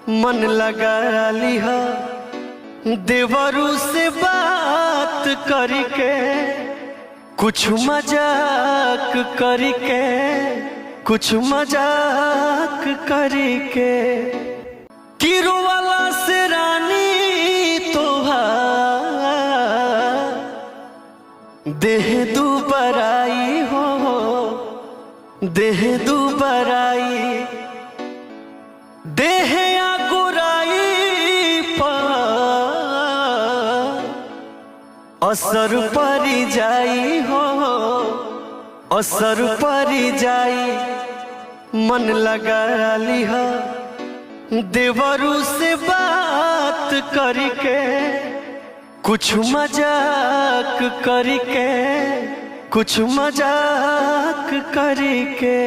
मन लगा लिहा देवरू से बात करके, कुछ मजाक करके, कुछ मजाक करके। किरो वाला से रानी तोहार देह दुबराई हो, देह दुबराई, देह असर परी जाई हो, असर परी जाई। मन लगा लिहा देवरू से बात करके, कुछ मजाक करके, कुछ मजाक करके।